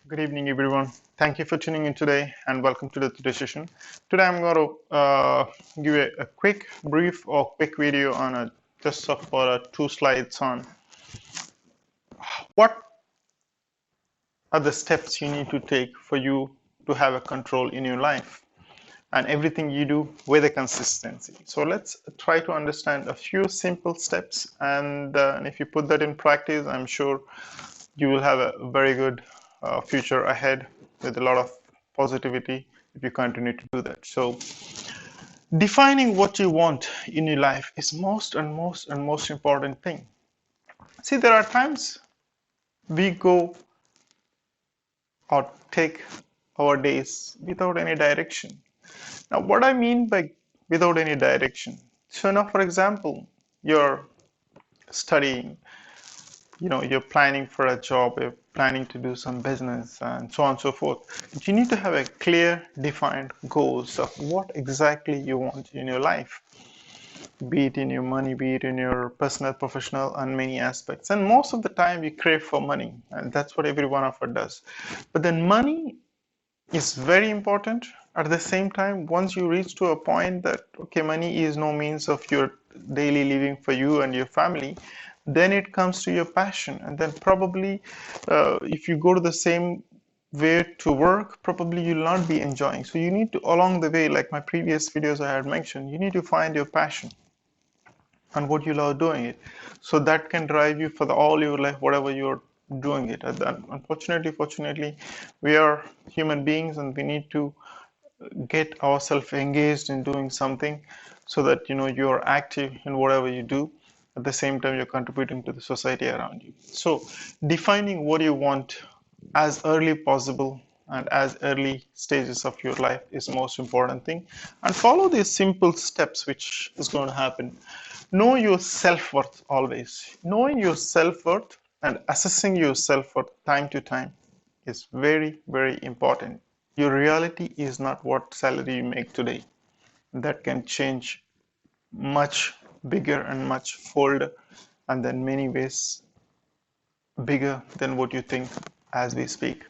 Good evening, everyone. Thank you for tuning in today and welcome to the today session. Today, I'm going to give a quick, brief, or quick video on for two slides on what are the steps you need to take for you to have a control in your life and everything you do with a consistency. So, let's try to understand a few simple steps, and if you put that in practice, I'm sure you will have a very good future ahead with a lot of positivity if you continue to do that. So, defining what you want in your life is most important thing. See, there are times we go or take our days without any direction. Now, what I mean by without any direction. So now, for example, you're studying, you're planning for a job, you're planning to do some business, and so on and so forth. But you need to have a clear defined goals of what exactly you want in your life, be it in your money, be it in your personal, professional, and many aspects. And most of the time we crave for money, and that's what every one of us does. But then money is very important. At the same time, once you reach to a point that okay, money is no means of your daily living for you and your family, then it comes to your passion, and then probably if you go to the same way to work, probably you'll not be enjoying. So you need to, along the way, like my previous videos I had mentioned, you need to find your passion and what you love doing it, so that can drive you for all your life, whatever you're doing it. And then, unfortunately, fortunately, we are human beings and we need to get ourselves engaged in doing something so that you're active in whatever you do. At the same time, you're contributing to the society around you. So defining what you want as early possible and as early stages of your life is the most important thing, and follow these simple steps which is going to happen. Know your self-worth. Always knowing your self-worth and assessing your self-worth time to time is very important. Your reality is not what salary you make today. That can change much bigger and much fold, and then many ways bigger than what you think as we speak.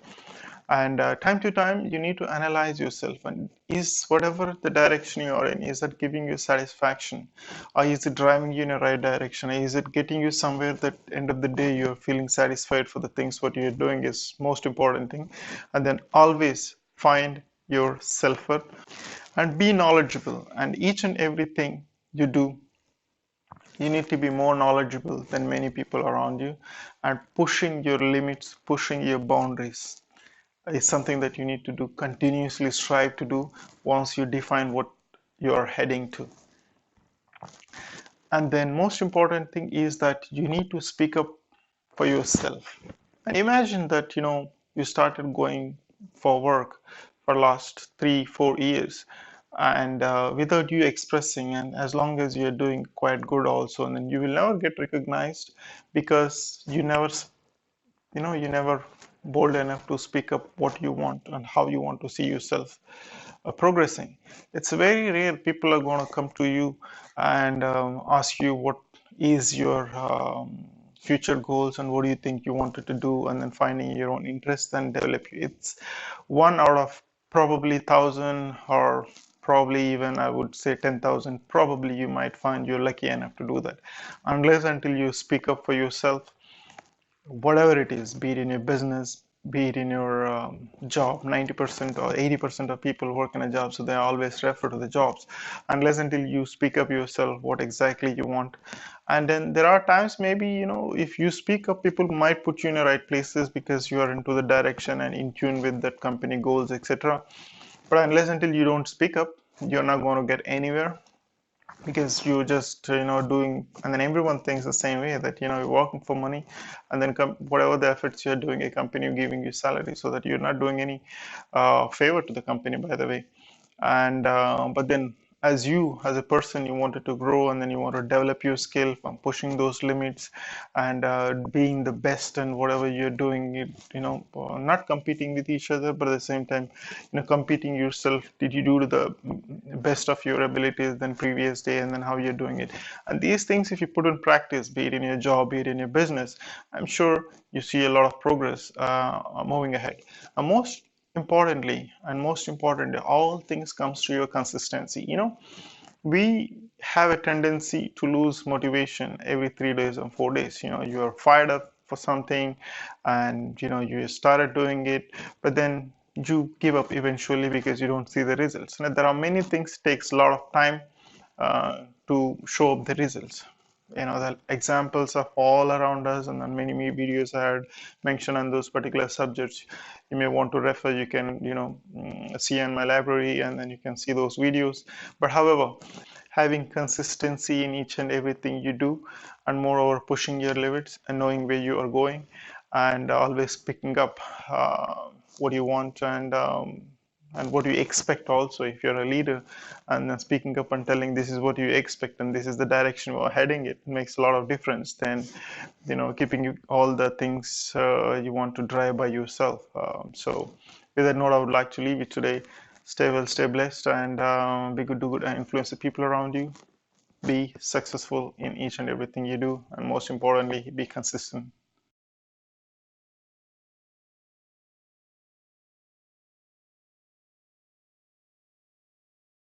And time to time, you need to analyze yourself, and is whatever the direction you are in, is that giving you satisfaction, or is it driving you in a right direction, or is it getting you somewhere that end of the day you're feeling satisfied for the things what you're doing is most important thing. And then always find your self-worth and be knowledgeable, and each and everything you do, you need to be more knowledgeable than many people around you, and pushing your limits, pushing your boundaries is something that you need to do, continuously strive to do once you define what you're heading to. And then most important thing is that you need to speak up for yourself. And imagine that you started going for work for last 3-4 years, and without you expressing, and as long as you're doing quite good also, and then you will never get recognized because you never bold enough to speak up what you want and how you want to see yourself progressing. It's very rare people are going to come to you and ask you what is your future goals and what do you think you wanted to do, and then finding your own interest and develop you. It's one out of probably thousand, or probably even I would say 10,000. Probably you might find you're lucky enough to do that, unless until you speak up for yourself, whatever it is, be it in your business, be it in your job. 90% or 80% of people work in a job, so they always refer to the jobs, unless until you speak up yourself what exactly you want. And then there are times, maybe if you speak up, people might put you in the right places because you are into the direction and in tune with that company goals, etc. But unless until you don't speak up, you're not going to get anywhere, because you're just doing, and then everyone thinks the same way, that you're working for money, and then whatever the efforts you're doing, a company giving you salary, so that you're not doing any favor to the company, by the way. And but then as you as a person, you wanted to grow, and then you want to develop your skill from pushing those limits and being the best and whatever you're doing, not competing with each other, but at the same time, competing yourself. Did you do to the best of your abilities than previous day, and then how you're doing it? And these things, if you put in practice, be it in your job, be it in your business, I'm sure you see a lot of progress moving ahead. And most importantly, all things comes to your consistency. We have a tendency to lose motivation every 3 days and 4 days. You're fired up for something, and you started doing it, but then you give up eventually because you don't see the results. Now, there are many things takes a lot of time to show up the results. The examples are all around us, and then many videos I had mentioned on those particular subjects. You may want to refer. You can see in my library, and then you can see those videos. But however, having consistency in each and everything you do, and moreover pushing your limits and knowing where you are going, and always picking up what you want, and what you expect also, if you're a leader, and then speaking up and telling this is what you expect and this is the direction we're heading, it makes a lot of difference than keeping all the things you want to drive by yourself. So with that note, I would like to leave you today. Stay well, stay blessed, and be good, do good, and influence the people around you. Be successful in each and everything you do, and most importantly, be consistent.